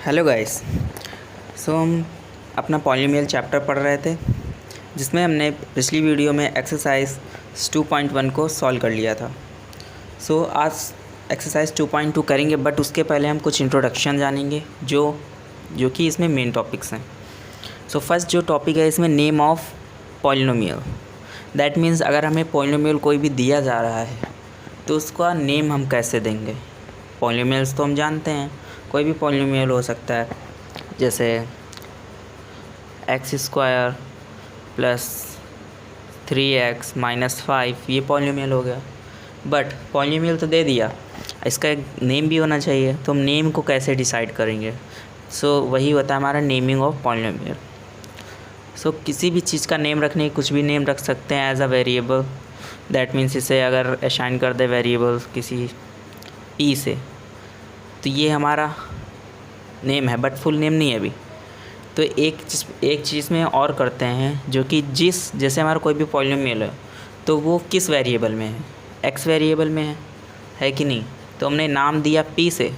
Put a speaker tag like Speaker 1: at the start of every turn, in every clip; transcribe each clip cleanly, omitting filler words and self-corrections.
Speaker 1: Hello guys. हम अपना polynomial chapter पढ़ रहे थे, जिसमें हमने पिछली वीडियो में एक्सरसाइज 2.1 को सॉल्व कर लिया था। आज एक्सरसाइज 2.2 करेंगे, बट उसके पहले हम कुछ इंट्रोडक्शन जानेंगे जो कि इसमें मेन टॉपिक्स हैं। फर्स्ट जो टॉपिक है इसमें name of polynomial. That means अगर हमें पॉलीनोमियल कोई भी दिया जा रहा है तो उसका नेम हम कैसे देंगे। पॉलीनोमियल्स तो हम जानते हैं, कोई भी पॉलीनोमियल हो सकता है, जैसे x² प्लस 3x माइनस 5, ये पॉलीनोमियल हो गया। बट पॉलीनोमियल तो दे दिया, इसका एक नेम भी होना चाहिए, तो हम नेम को कैसे डिसाइड करेंगे। वही होता है हमारा नेमिंग ऑफ पॉलीनोमियल। किसी भी चीज़ का नेम रखने, कुछ भी नेम रख सकते हैं as a variable. That means इसे अगर असाइन कर दे वेरिएबल किसी p से, तो ये हमारा नेम है, बट फुल नेम नहीं है अभी। तो एक चीज़ में और करते हैं, जो कि जैसे हमारा कोई भी पॉलीनोमियल है तो वो किस वेरिएबल में है, x वेरिएबल में है कि नहीं। तो हमने नाम दिया p से,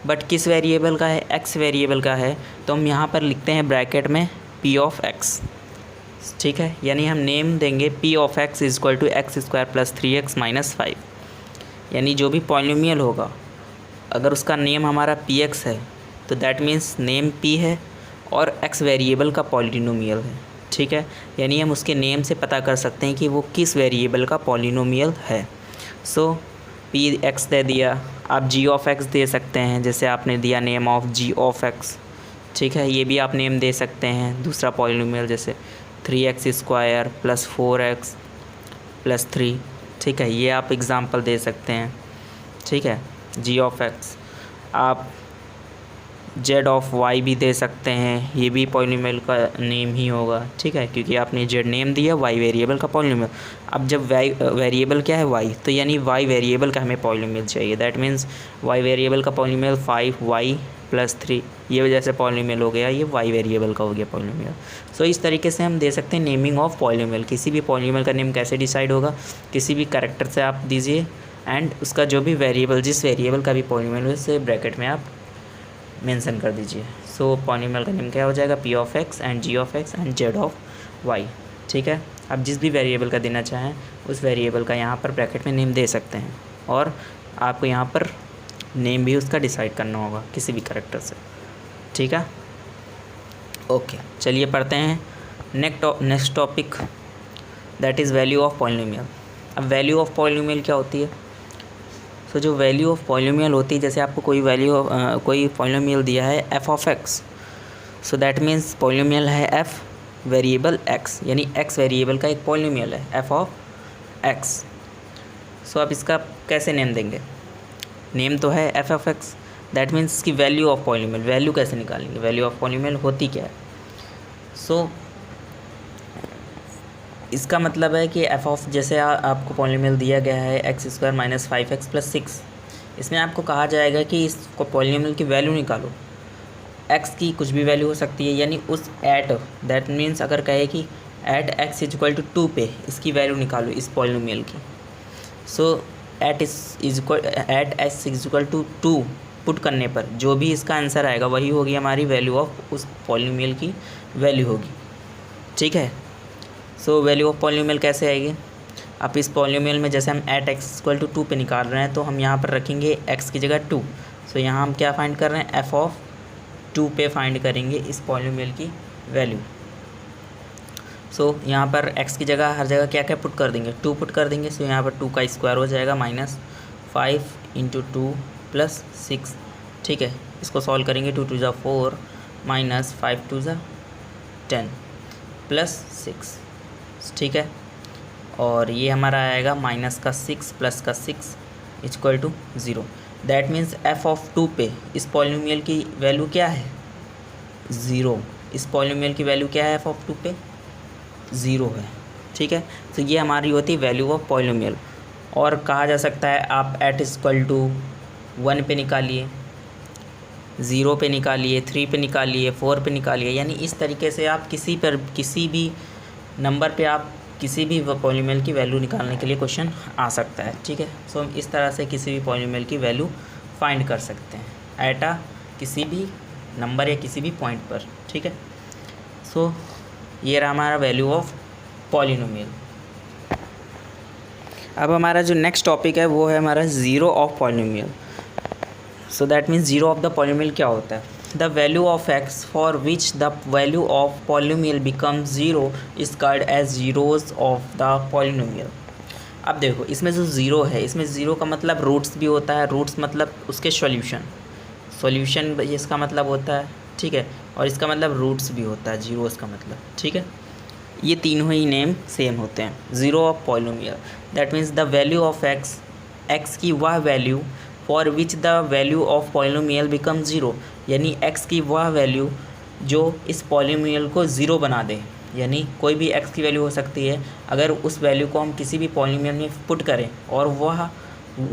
Speaker 1: बट किस वेरिएबल का है, x वेरिएबल का है, तो हम यहाँ पर लिखते हैं ब्रैकेट में p ऑफ x। ठीक है, यानी हम नेम देंगे p of x equal to x² plus 3x minus 5। यानी जो भी पॉलीनोमियल होगा, अगर उसका नेम हमारा px है तो दैट मीन्स नेम p है और x वेरिएबल का पॉलीनोमियल है। ठीक है, यानी हम उसके नेम से पता कर सकते हैं कि वो किस वेरिएबल का पॉलीनोमियल है। px दे दिया, आप g ऑफ x दे सकते हैं, जैसे आपने दिया name of g of x। ठीक है, ये भी आप नेम दे सकते हैं दूसरा पॉलीनोमियल, जैसे 3x² प्लस 4x प्लस 3। ठीक है, ये आप एग्ज़ाम्पल दे सकते हैं। ठीक है, g ऑफ x। आप z ऑफ y भी दे सकते हैं, ये भी पॉलीनोमियल का नेम ही होगा। ठीक है, क्योंकि आपने z नेम दिया, y वेरिएबल का पॉलीनोमियल। अब जब वेरिएबल क्या है y, तो यानी y वेरिएबल का हमें पॉलीनोमियल चाहिए। दैट मीन्स y वेरिएबल का पॉलीनोमियल 5y प्लस 3, ये वजह से पॉलीनोमियल हो गया, ये y वेरिएबल का हो गया पॉलीनोमियल। इस तरीके से हम दे सकते हैं नेमिंग ऑफ पॉलीनोमियल। किसी भी पॉलीनोमियल का नेम कैसे डिसाइड होगा, किसी भी कैरेक्टर से आप दीजिए, एंड उसका जो भी वेरिएबल, जिस वेरिएबल का भी पॉलीनोमियल है, उसे ब्रैकेट में आप मेंशन कर दीजिए। पॉलीनोमियल का नेम क्या हो जाएगा, p of x and g of x and z of y। ठीक है, आप जिस भी वेरिएबल का देना चाहें उस वेरिएबल का यहाँ पर ब्रैकेट में नेम दे सकते हैं, और आपको यहाँ पर नेम भी उसका डिसाइड करना होगा किसी भी कैरेक्टर से। ठीक है, ओके, चलिए पढ़ते हैं next topic, that is value of polynomial. अब वैल्यू ऑफ पॉलीनोमियल क्या होती है। जो वैल्यू ऑफ पॉलीनोमियल होती है, जैसे आपको कोई पॉलीनोमियल दिया है f of x, that means polynomial है f वेरिएबल x, यानी x वेरिएबल का एक पॉलीनोमियल है f ऑफ x। आप इसका कैसे नेम देंगे, नेम तो है f of x, that means इसकी वैल्यू ऑफ पॉलीनोमियल, वैल्यू कैसे निकालेंगे, वैल्यू ऑफ पॉलीनोमियल होती क्या है। इसका मतलब है कि f ऑफ, जैसे आपको पॉलीनोमियल दिया गया है x² माइनस 5x प्लस 6, इसमें आपको कहा जाएगा कि इस पॉलीनोमियल की वैल्यू निकालो। x की कुछ भी वैल्यू हो सकती है, यानी उस दैट मीन्स अगर कहे कि एट x इक्वल टू 2 पे इसकी वैल्यू निकालो इस पॉलीनोमियल की। At s equal to 2 put करने पर जो भी इसका आंसर आएगा वही होगी हमारी वैल्यू ऑफ उस पॉलीनोमियल की वैल्यू होगी। ठीक है, वैल्यू ऑफ पॉलीनोमियल कैसे आएगी। अब इस पॉलीनोमियल में जैसे हम एट x इक्वल टू 2 पे निकाल रहे हैं, तो हम यहाँ पर रखेंगे x की जगह 2। यहाँ हम क्या फाइंड कर रहे हैं, f ऑफ 2 पे फाइंड करेंगे इस पॉलीनोमियल की वैल्यू। यहाँ पर x की जगह हर जगह क्या क्या पुट कर देंगे, 2 पुट कर देंगे। यहाँ पर 2 का स्क्वायर हो जाएगा माइनस 5 इंटू 2 प्लस 6। ठीक है, इसको सॉल्व करेंगे, 2 2 4 माइनस 5 2 10 प्लस 6। ठीक है, और ये हमारा आएगा माइनस का 6 प्लस का 6 equal to 0। That means f of 2 पे इस पॉलीनोमियल की वैल्यू क्या है, 0। इस पॉलीनोमियल की वैल्यू क्या है, f ऑफ 2 पे 0 है। ठीक है, ये हमारी होती है वैल्यू ऑफ पॉलीनोमियल। और कहा जा सकता है आप एट इक्वल टू 1 पे निकालिए, 0 पे निकालिए, 3 पे निकालिए, 4 पे निकालिए, यानी इस तरीके से आप किसी भी नंबर पे आप किसी भी पॉलीनोमियल की वैल्यू निकालने के लिए क्वेश्चन आ सकता है। ठीक है, हम इस तरह से किसी भी पॉलीनोमियल की वैल्यू फाइंड कर सकते हैं एट किसी भी नंबर या किसी भी पॉइंट पर, ठीक है। सो ये रहा हमारा वैल्यू ऑफ पॉलिनोमियल। अब हमारा जो नेक्स्ट टॉपिक है वो है हमारा zero of polynomial. So that means zero of the polynomial क्या होता है? The value of x for which the value of polynomial become zero is called as zeros of the polynomial. अब देखो इसमें जो ज़ीरो है, इसमें ज़ीरो का मतलब रूट्स भी होता है, रूट्स मतलब उसके सॉल्यूशन इसका मतलब होता है, ठीक है, और इसका मतलब रूट्स भी होता है जीरोस का मतलब, ठीक है। ये तीनों ही नेम सेम होते हैं। Zero of polynomial that means the value of x की वह value for which the value of polynomial become zero, यानी एक्स की वह वैल्यू जो इस पॉलिनोमियल को ज़ीरो बना दे। यानी कोई भी एक्स की वैल्यू हो सकती है, अगर उस वैल्यू को हम किसी भी पॉलिनोमियल में पुट करें और वह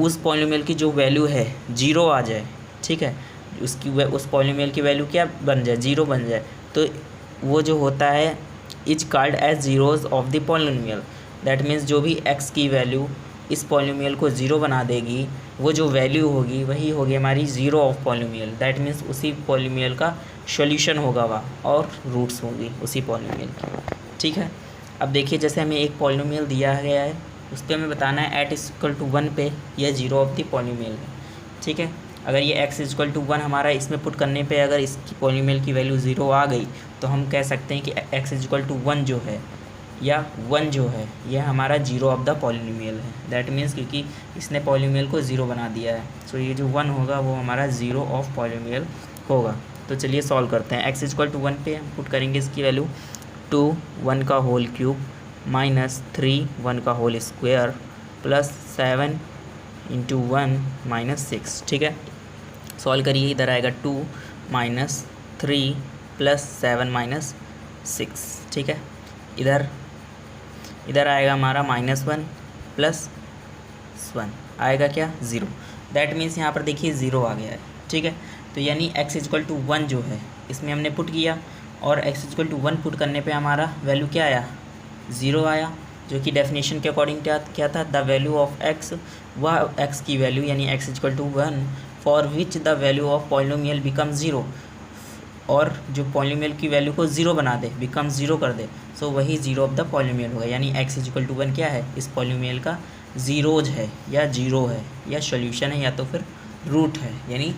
Speaker 1: उस पॉलिनोमियल की जो वैल्यू है ज़ीरो आ जाए, ठीक है, उस पॉलिनोमियल की वैल्यू क्या बन जाए, ज़ीरो बन जाए, तो वो जो होता है is called as zeros of the polynomial. That means जो भी एक्स की वैल्यू इस पॉलिनोमियल को ज़ीरो बना देगी, वो जो वैल्यू होगी वही होगी हमारी zero of polynomial. That means उसी पॉलिनोमियल का सॉल्यूशन होगा वह और रूट्स होंगी उसी पॉलिनोमियल की, ठीक है। अब देखिए जैसे हमें एक पॉलिनोमियल दिया गया है, उस पर हमें बताना है एट इक्वल टू 1 पे यह ज़ीरो ऑफ द पॉलिनोमियल है, ठीक है। अगर ये x इक्वल टू 1 हमारा इसमें पुट करने पे अगर इसकी पॉलिनोमियल की वैल्यू ज़ीरो आ गई, तो हम कह सकते हैं कि x इक्वल टू 1 जो है या 1 जो है यह हमारा ज़ीरो ऑफ द पॉलिनोमियल है। दैट मीन्स क्योंकि इसने पॉलिनोमियल को ज़ीरो बना दिया है, सो ये जो 1 होगा वो हमारा ज़ीरो ऑफ पॉलिनोमियल होगा। तो चलिए सॉल्व करते हैं। x इक्वल टू 1 पे हम पुट करेंगे इसकी वैल्यू 2 1 का होल क्यूब माइनस 3 1 का whole square plus 7 into 1 minus 6, ठीक है। सॉल्व करिए, इधर आएगा 2 माइनस 3 प्लस 7 माइनस 6, ठीक है। इधर आएगा हमारा -1 प्लस 1 आएगा क्या, ज़ीरो। दैट मीन्स यहाँ पर देखिए ज़ीरो आ गया है, ठीक है। तो यानी x इक्वल टू 1 जो है इसमें हमने पुट किया और x इक्वल टू 1 पुट करने पे हमारा वैल्यू क्या आया, ज़ीरो आया, जो कि डेफिनेशन के अकॉर्डिंग क्या था, द वैल्यू ऑफ x, वह x की वैल्यू यानी x equal to 1 for which the value of polynomial become zero, और जो पॉलिनोमियल की वैल्यू को ज़ीरो बना दे, बिकम ज़ीरो कर दे, सो वही ज़ीरो ऑफ द पॉलिनोमियल होगा। यानी x इक्वल टू 1 क्या है, इस पॉलिनोमियल का ज़ीरोज है या जीरो है या सॉल्यूशन है या तो फिर रूट है, यानी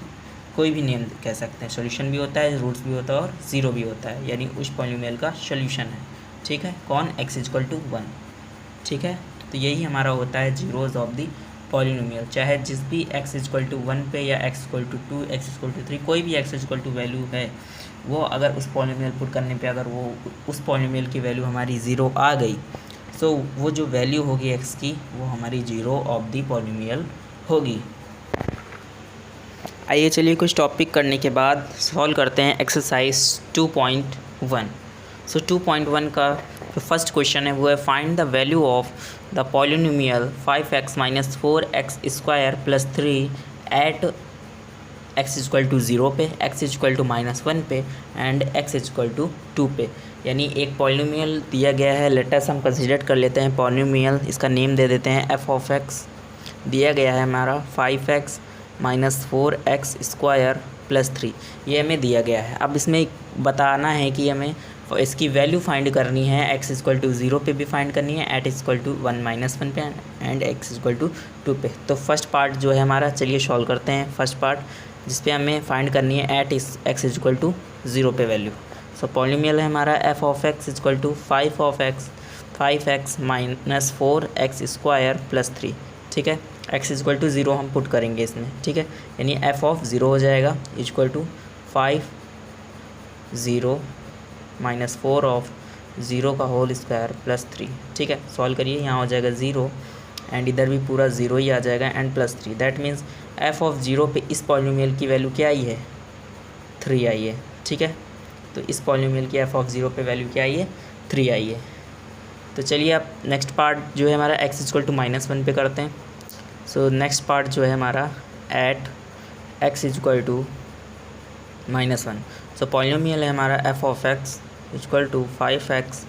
Speaker 1: कोई भी नेम कह सकते हैं। सॉल्यूशन भी होता है, रूट्स भी होता है और ज़ीरो भी होता है, यानी उस पॉलिनोमियल का सॉल्यूशन है, ठीक है। कौन, x इक्वल टू 1, ठीक है। तो यही हमारा होता है जीरोज़ ऑफ द पॉलिनोमियल, चाहे जिस भी x इक्वल टू 1 पे या x equal to 2 x equal to 3 कोई भी x इक्वल टू वैल्यू है, वो अगर उस पॉलिनोमियल पुट करने पे अगर वो उस पॉलिनोमियल की वैल्यू हमारी ज़ीरो आ गई, सो वो जो वैल्यू होगी x की वो हमारी ज़ीरो ऑफ द पॉलिनोमियल होगी। आइए चलिए कुछ टॉपिक करने के बाद सॉल्व करते हैं एक्सरसाइज 2.1। सो 2.1 का जो फर्स्ट क्वेश्चन है वो है find the value of the polynomial 5x minus 4x square plus 3 at x equal to 0 पे, x इक्वल टू -1 पे एंड x इक्वल टू 2 पे। यानी एक पॉलिनोमियल दिया गया है, लेटस हम कंसिडर कर लेते हैं पॉलिनोमियल, इसका नेम दे देते हैं f ऑफ x। दिया गया है हमारा 5x minus 4x square plus 3, ये हमें दिया गया है। अब इसमें बताना है कि हमें इसकी वैल्यू फाइंड करनी है, x इक्वल टू 0 पे भी फाइंड करनी है, एट इक्वल टू 1 पे एंड x इक्वल टू 2 पे। तो फर्स्ट पार्ट जो है हमारा, चलिए सॉल्व करते हैं फर्स्ट पार्ट, जिस पे हमें फाइंड करनी है एट x इक्वल टू 0 पे वैल्यू। सो पॉलिनोमियल है हमारा f of x equal to 5x minus 4x square plus 3, ठीक है। x इक्वल टू 0 हम पुट करेंगे इसमें, ठीक है, यानी f ऑफ 0 हो जाएगा इक्वल टू 0 माइनस 4 ऑफ 0 का होल स्क्वायर प्लस 3, ठीक है। सॉल्व करिए, यहाँ हो जाएगा 0 एंड इधर भी पूरा 0 ही आ जाएगा and plus 3। That means f of 0 पे इस पॉलिनोमियल की वैल्यू क्या आई है, 3 आई है, ठीक है। तो इस पॉलिनोमियल की f ऑफ 0 पे वैल्यू क्या आई है, 3 आई है। तो चलिए अब नेक्स्ट पार्ट जो है हमारा x इक्वल टू -1 पे करते हैं। सो नेक्स्ट पार्ट जो है हमारा at x equal to -1। So polynomial है हमारा f of x equal to 5x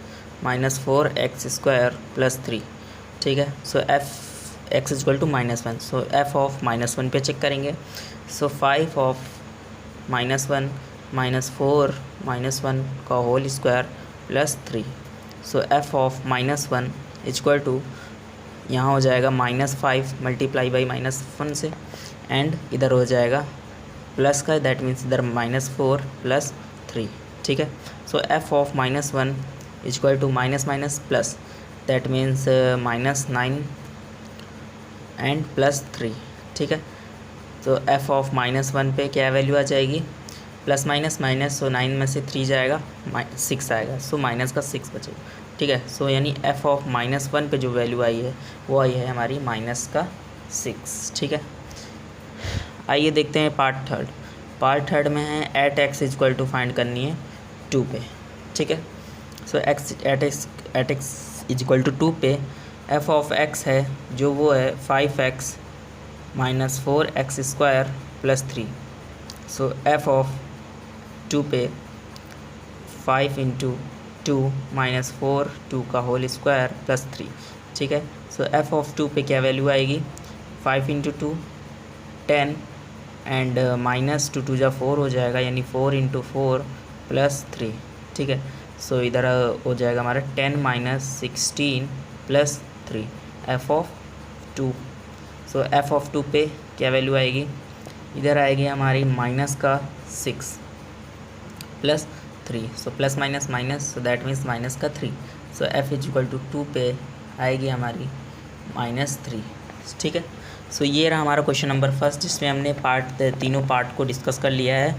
Speaker 1: minus 4x square plus 3, ठीक है। So x equal to -1, so f of -1 पे चेक करेंगे। सो 5 ऑफ -1 -4 -1 का whole square plus 3। So F of -1 equal to यहाँ हो जाएगा -5 मल्टीप्लाई बाई -1 से, एंड इधर हो जाएगा प्लस का, दैट मीन्स इधर -4 प्लस 3। ठीक है। So F of -1 equal to minus minus plus, that means -9 and plus 3। ठीक है। तो एफ ऑफ -1 पे क्या वैल्यू आ जाएगी, प्लस माइनस माइनस, सो 9 में से 3 जाएगा 6 आएगा, सो माइनस का 6 बचेगा। ठीक है। सो यानी एफ ऑफ -1 पे जो वैल्यू आई है वो आई है हमारी माइनस का 6। ठीक है। आइए देखते हैं पार्ट थर्ड में है at x equal to find करनी है 2 पे। ठीक है। So at x equal to 2 पे एफ ऑफ एक्स है जो वो है 5x minus 4x square plus 3। So F of 2 पे 5 इंटू 2 माइनस 4 2 का होल स्क्वायर प्लस 3। ठीक है। सो एफ ऑफ 2 पे क्या वैल्यू आएगी, 5 इंटू 2 10 एंड माइनस 2 जा 4 हो जाएगा, यानी 4 इंटू 4 प्लस 3। ठीक है। सो इधर हो जाएगा हमारा 10 minus 16 plus 3 F of 2। So F of 2 पे क्या वैल्यू आएगी, इधर आएगी हमारी माइनस का 6 plus 3। So plus minus minus, so that means minus का 3। So F is equal to 2 पे आएगी हमारी -3। ठीक है। सो ये रहा हमारा क्वेश्चन नंबर फर्स्ट, जिसमें हमने तीनों पार्ट को डिस्कस कर लिया है।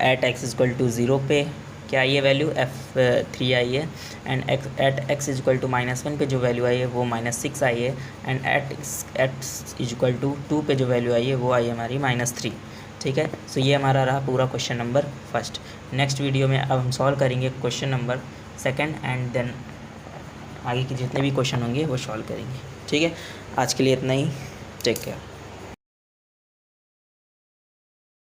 Speaker 1: एट एक्स इक्वल टू 0 पे क्या आई है वैल्यू, F3 आई है, and at x equal to -1 पे जो वैल्यू आई है वो -6 आई है, and at x equal to 2 पे जो वैल्यू आई है वो आई है हमारी -3। ठीक है। सो ये हमारा रहा पूरा question number first. Next video में अब हम सॉल्व करेंगे question number second, and then आगे के जितने भी क्वेश्चन होंगे वो सॉल्व करेंगे। ठीक है। आज के लिए इतना ही। Take care.